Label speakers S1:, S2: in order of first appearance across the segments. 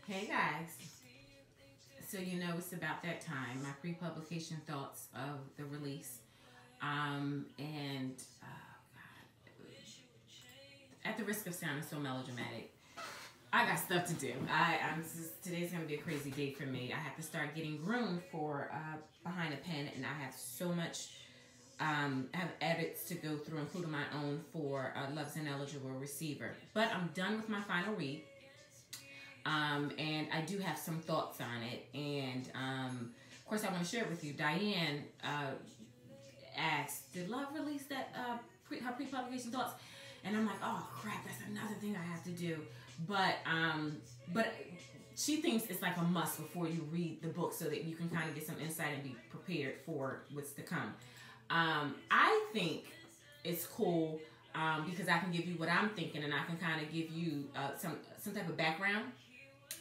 S1: Hey guys, so you know it's about that time. My pre-publication thoughts of the release, and at the risk of sounding so melodramatic, I got stuff to do. Today's gonna be a crazy day for me. I have to start getting groomed for behind a pen, and I have so much. I have edits to go through, including my own for Love's Ineligible Receiver. But I'm done with my final read. And I do have some thoughts on it. And of course, I want to share it with you. Diane asked, "Did Love release that her pre-publication thoughts?" And I'm like, "Oh crap, that's another thing I have to do." But she thinks it's like a must before you read the book, so that you can kind of get some insight and be prepared for what's to come. I think it's cool because I can give you what I'm thinking, and I can kind of give you some type of background.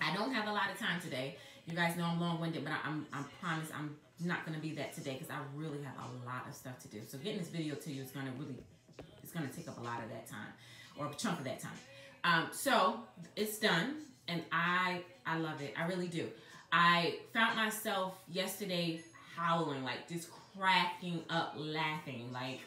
S1: I don't have a lot of time today. You guys know I'm long-winded, but I promise I'm not going to be that today because I really have a lot of stuff to do. So getting this video to you is going to take up a lot of that time, or a chunk of that time. So it's done, and I love it. I really do. I found myself yesterday howling, like just cracking up laughing, like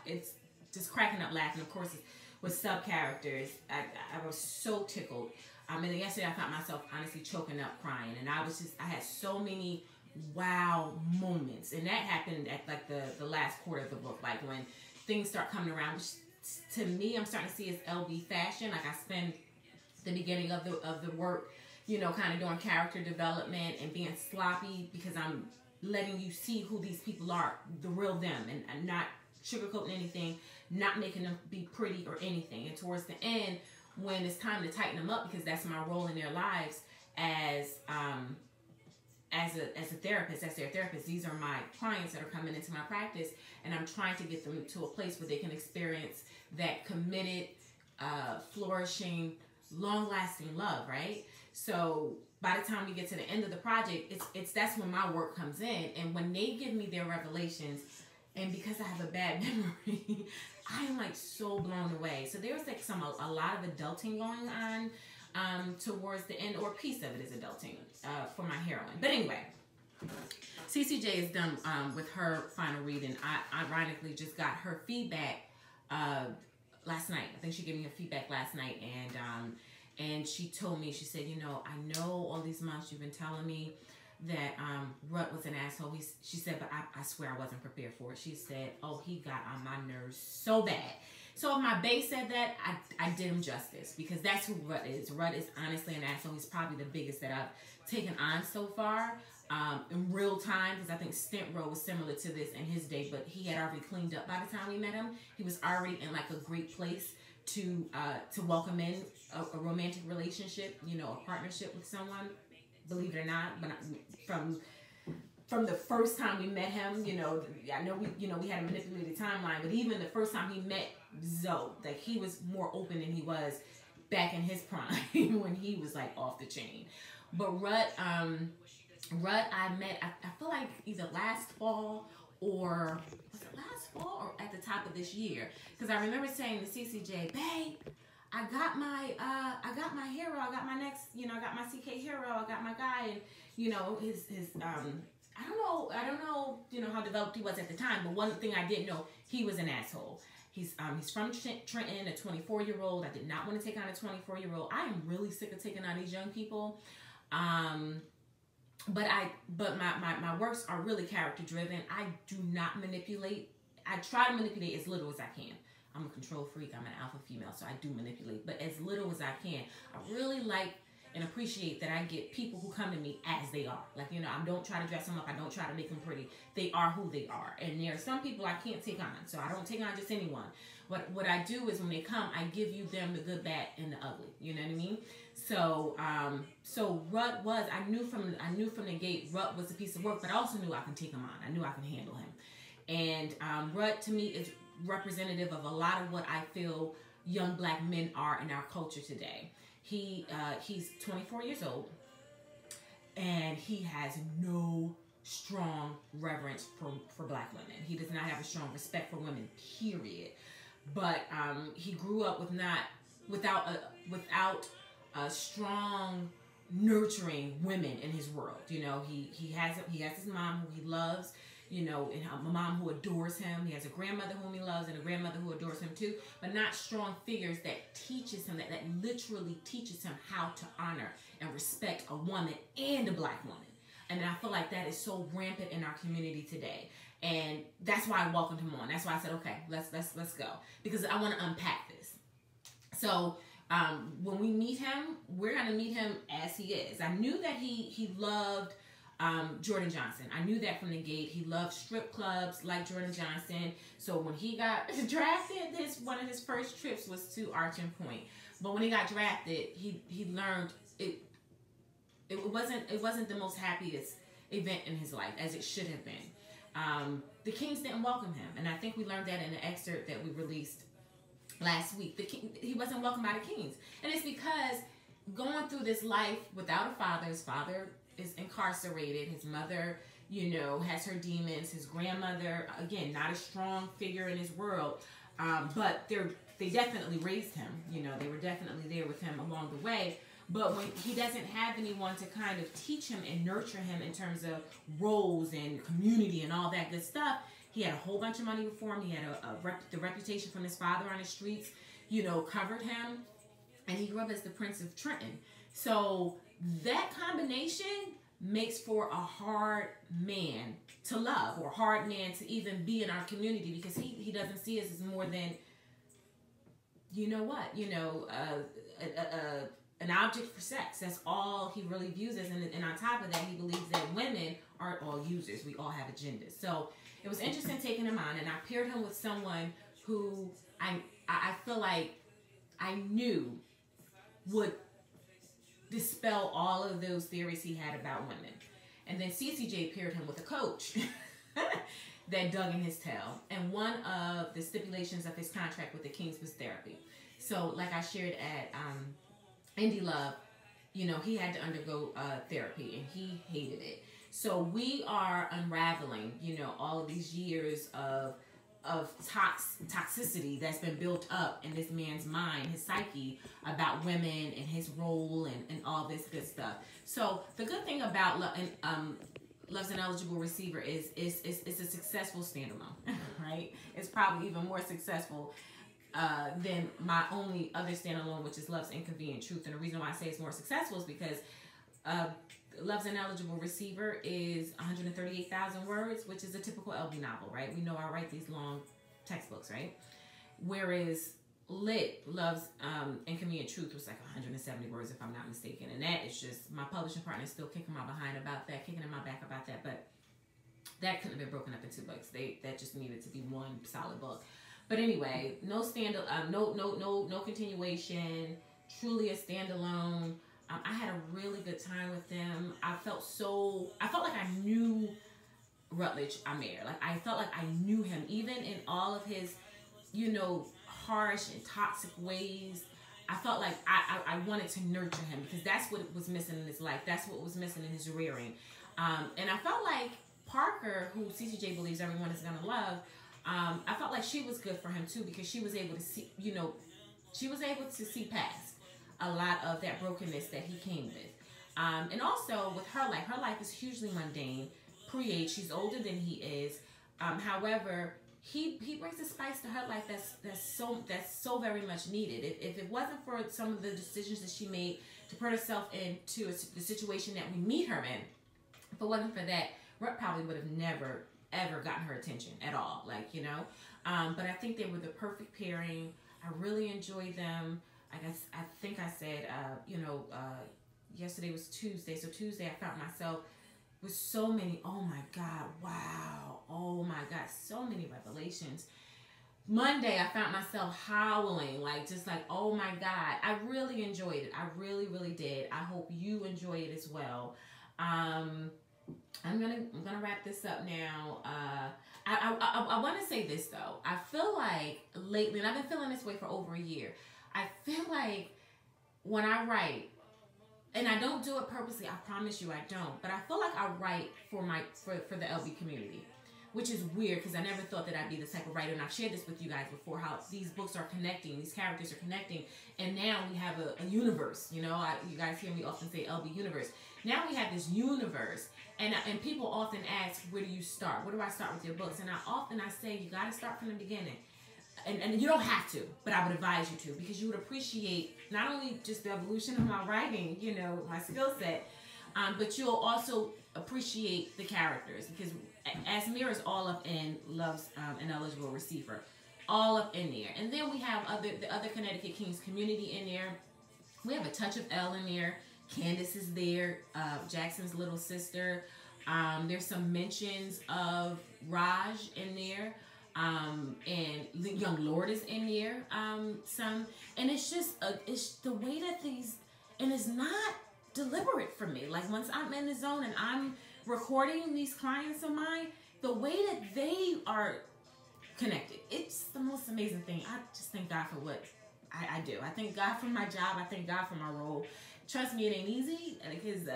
S1: it's just cracking up laughing. Of course, with sub characters, I was so tickled. And then yesterday I found myself honestly choking up crying, and I had so many wow moments, and that happened at like the last quarter of the book, like when things start coming around, which to me I'm starting to see as LB fashion. Like I spend the beginning of the work, kind of doing character development and being sloppy because I'm letting you see who these people are, the real them, and not sugarcoating anything, not making them be pretty or anything. And towards the end, when it's time to tighten them up, because that's my role in their lives as a therapist, as their therapist. These are my clients that are coming into my practice, and I'm trying to get them to a place where they can experience that committed, flourishing, long-lasting love, right? So by the time we get to the end of the project, that's when my work comes in, and when they give me their revelations, and because I have a bad memory, I am like so blown away. So there's like a lot of adulting going on towards the end, or a piece of it is adulting for my heroine. But anyway, CCJ is done with her final read, and I ironically just got her feedback last night. I think she gave me her feedback last night, and she told me, she said, I know all these months you've been telling me that Rut was an asshole. She said, but I swear I wasn't prepared for it. She said, oh, he got on my nerves so bad. So if my base said that, I did him justice, because that's who Rut is. Rut is honestly an asshole. He's probably the biggest that I've taken on so far in real time, because I think Stint Row was similar to this in his day, but he had already cleaned up by the time we met him. He was already in like a great place to welcome in a romantic relationship, a partnership with someone. Believe it or not, but from the first time we met him, I know we had a manipulated timeline, but even the first time he met Zoe, like he was more open than he was back in his prime when he was like off the chain. But Rut I met, I feel like either last fall, or was it last fall, or at the top of this year? Because I remember saying to CCJ, babe, I got my hero. I got my next, I got my CK hero. I got my guy, and his I don't know, how developed he was at the time. But one thing I did know, he was an asshole. He's from Trenton, a 24-year-old. I did not want to take on a 24-year-old. I am really sick of taking on these young people. But my works are really character driven. I do not manipulate. I try to manipulate as little as I can. I'm a control freak. I'm an alpha female, so I do manipulate, but as little as I can. I really like and appreciate that I get people who come to me as they are. Like, I don't try to dress them up. I don't try to make them pretty. They are who they are. And there are some people I can't take on, so I don't take on just anyone. But what I do is when they come, I give you them the good, bad, and the ugly. You know what I mean? So, Rut was, I knew from the gate, Rut was a piece of work, but I also knew I can take him on. I knew I can handle him. And Rut, to me, is representative of a lot of what I feel young black men are in our culture today. He's 24 years old, and he has no strong reverence for black women. He does not have a strong respect for women, period. But he grew up without a strong nurturing women in his world. You know, he has his mom who he loves, you know, and a mom who adores him. He has a grandmother whom he loves and a grandmother who adores him too, but not strong figures that teaches him, that literally teaches him how to honor and respect a woman and a black woman. And I feel like that is so rampant in our community today. And that's why I welcomed him on. That's why I said, okay, let's go, because I want to unpack this. So when we meet him, we're going to meet him as he is. I knew that he loved Jordan Johnson. I knew that from the gate. He loved strip clubs like Jordan Johnson. So when he got drafted, one of his first trips was to Archon Point. But when he got drafted, he learned it wasn't the most happiest event in his life, as it should have been. The Kings didn't welcome him, and I think we learned that in the excerpt that we released last week. He wasn't welcomed by the Kings, and it's because going through this life without a father, his father is incarcerated, his mother, you know, has her demons, his grandmother, again, not a strong figure in his world, but they definitely raised him. You know, they were definitely there with him along the way. But when he doesn't have anyone to kind of teach him and nurture him in terms of roles and community and all that good stuff, he had a whole bunch of money before him. He had the reputation from his father on the streets, you know, covered him. And he grew up as the Prince of Trenton. So that combination makes for a hard man to love, or hard man to even be in our community, because he doesn't see us as more than, you know what, you know, an object for sex. That's all he really views us. And on top of that, he believes that women aren't all users. We all have agendas. So it was interesting taking him on, and I paired him with someone who I feel like I knew would dispel all of those theories he had about women. And then CCJ paired him with a coach that dug in his tail. And one of the stipulations of his contract with the Kings was therapy. So like I shared at Indie Love, you know, he had to undergo therapy, and he hated it. So we are unraveling, you know, all of these years of toxicity that's been built up in this man's mind, his psyche, about women and his role and all this good stuff. So the good thing about Love's Ineligible Receiver is it's a successful standalone, right? It's probably even more successful than my only other standalone, which is Love's Inconvenient Truth. And the reason why I say it's more successful is because Love's Ineligible Receiver is 138,000 words, which is a typical LB novel, right? We know I write these long textbooks, right? Whereas Love's Inconvenient Truth was like 170 words, if I'm not mistaken. And that is just, my publishing partner is still kicking my behind about that, kicking in my back about that. But that couldn't have been broken up into books. That just needed to be one solid book. But anyway, no continuation, truly a standalone. I had a really good time with them. I felt like I knew Rutledge Amer. Like, I felt like I knew him, even in all of his, you know, harsh and toxic ways. I felt like I wanted to nurture him, because that's what was missing in his life. That's what was missing in his rearing. And I felt like Parker, who CCJ believes everyone is going to love, I felt like she was good for him too, because she was able to see, you know, she was able to see past a lot of that brokenness that he came with. And also with her life is hugely mundane, pre-age. She's older than he is. However, he brings a spice to her life that's so very much needed. If it wasn't for some of the decisions that she made to put herself into the situation that we meet her in, if it wasn't for that, Rut probably would have never ever gotten her attention at all, like, you know. But I think they were the perfect pairing. I really enjoyed them. I think I said, you know, yesterday was Tuesday. So Tuesday I found myself with so many, oh my God, wow, oh my God, so many revelations. Monday I found myself howling, like, just like, oh my God. I really enjoyed it. I really, really did. I hope you enjoy it as well. I'm gonna wrap this up now. I want to say this though. I feel like lately, and I've been feeling this way for over a year, I feel like when I write, and I don't do it purposely, I promise you I don't, but I feel like I write for the LB community. which is weird because I never thought that I'd be the type of writer, and I've shared this with you guys before, how these books are connecting, these characters are connecting, and now we have a universe. You know, you guys hear me often say LB universe. Now we have this universe, and people often ask, where do you start? Where do I start with your books? And I say, you got to start from the beginning. And you don't have to, but I would advise you to, because you would appreciate not only just the evolution of my writing, you know, my skill set, but you'll also appreciate the characters, because Asmir is all up in Love's Ineligible Receiver, all up in there. And then we have the other Connecticut Kings community in there. We have a touch of Elle in there. Candace is there, Jackson's little sister. There's some mentions of Raj in there. And Young Lord is in there, some, and it's just, it's the way that these, and it's not deliberate for me. Like, once I'm in the zone and I'm recording these clients of mine, the way that they are connected, it's the most amazing thing. I just thank God for what I do. I thank God for my job. I thank God for my role. Trust me, it ain't easy, because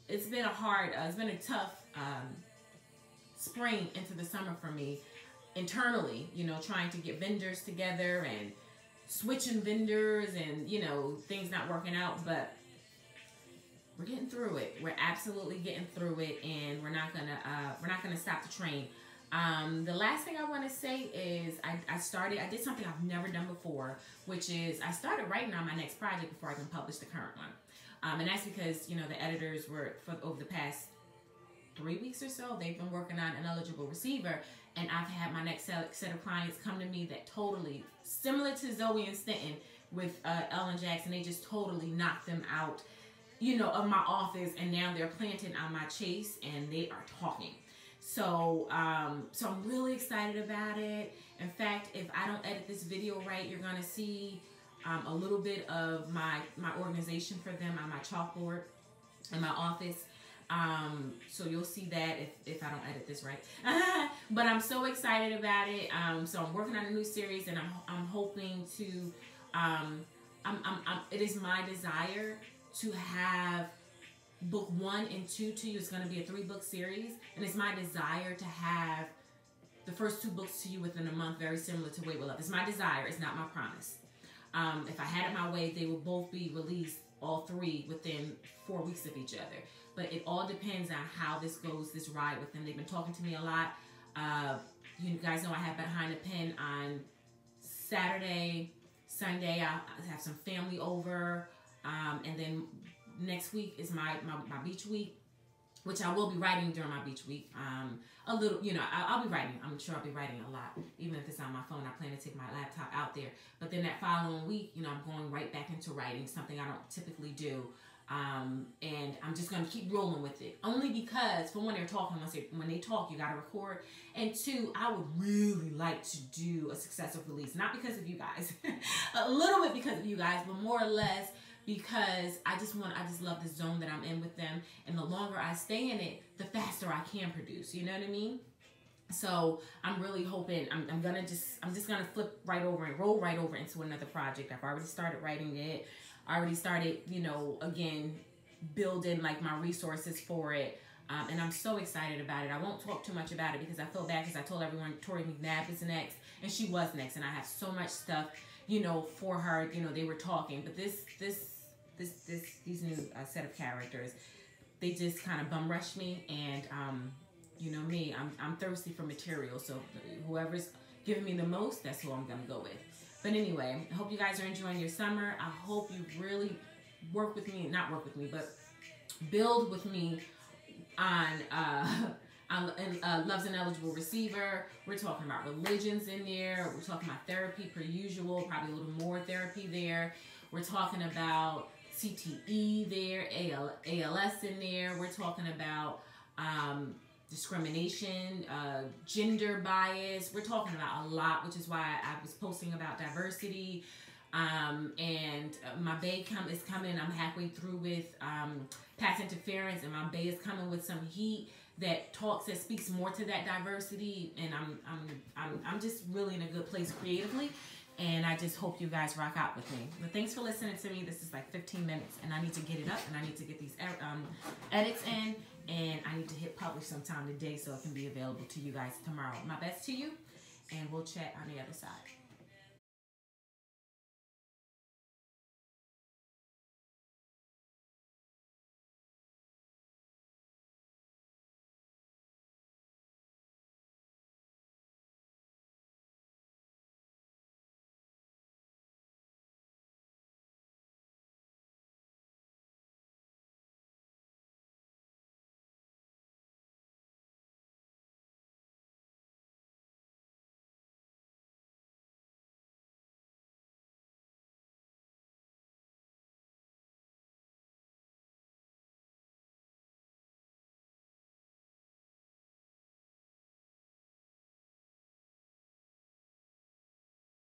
S1: it's been it's been a tough spring into the summer for me. Internally, you know, trying to get vendors together and switching vendors, and, you know, things not working out, but we're getting through it. We're absolutely getting through it, and we're not gonna stop the train. The last thing I want to say is I did something I've never done before, which is I started writing on my next project before I can publish the current one. And that's because, you know, the editors were, over the past 3 weeks or so, they've been working on Ineligible Receiver, and I've had my next set of clients come to me that totally, similar to Zoe and Stanton with Ellen Jackson, they just totally knocked them out, you know, of my office, and now they're planted on my chase, and they are talking. So, so I'm really excited about it. In fact, if I don't edit this video right, you're gonna see a little bit of my organization for them on my chalkboard in my office. So you'll see that if I don't edit this right. But I'm so excited about it. So I'm working on a new series, and I'm hoping to, it is my desire to have book 1 and 2 to you. It's going to be a 3-book series, and it's my desire to have the first 2 books to you within a month, very similar to Wait With Love. It's my desire. It's not my promise. If I had it my way, they will both be released, all 3, within 4 weeks of each other. But it all depends on how this goes, this ride with them. They've been talking to me a lot. You guys know I have Behind the Pen on Saturday, Sunday. I have some family over. And then next week is my beach week, which I will be writing during my beach week. A little, you know, I'll be writing. I'm sure I'll be writing a lot, even if it's on my phone. I plan to take my laptop out there. But then that following week, you know, I'm going right back into writing, something I don't typically do. And I'm just going to keep rolling with it. Only because, for one, they're talking. When they talk, you got to record. And 2, I would really like to do a successful release. Not because of you guys. A little bit because of you guys, but more or less because I just love the zone that I'm in with them. And the longer I stay in it, the faster I can produce. You know what I mean? So I'm really hoping, I'm just going to flip right over and roll right over into another project. I've already started writing it. I already started, you know, again, building like my resources for it. And I'm so excited about it. I won't talk too much about it because I feel bad, because I told everyone Tori McNabb is next, and she was next. And I have so much stuff, you know, for her. You know, they were talking, but these new set of characters, they just kind of bum rushed me. And you know me, I'm thirsty for material. So whoever's giving me the most, that's who I'm gonna go with. But anyway, I hope you guys are enjoying your summer. I hope you really work with me, not work with me, but build with me on Love's Ineligible Receiver. We're talking about religions in there. We're talking about therapy per usual, probably a little more therapy there. We're talking about CTE there, ALS in there. We're talking about discrimination, gender bias. We're talking about a lot, which is why I was posting about diversity. And my bae is coming. I'm halfway through with past interference, and my bae is coming with some heat that speaks more to that diversity. And I'm just really in a good place creatively. And I just hope you guys rock out with me. But thanks for listening to me. This is like 15 minutes, and I need to get it up, and I need to get these edits in, and I need to hit publish sometime today so it can be available to you guys tomorrow. My best to you, and we'll chat on the other side.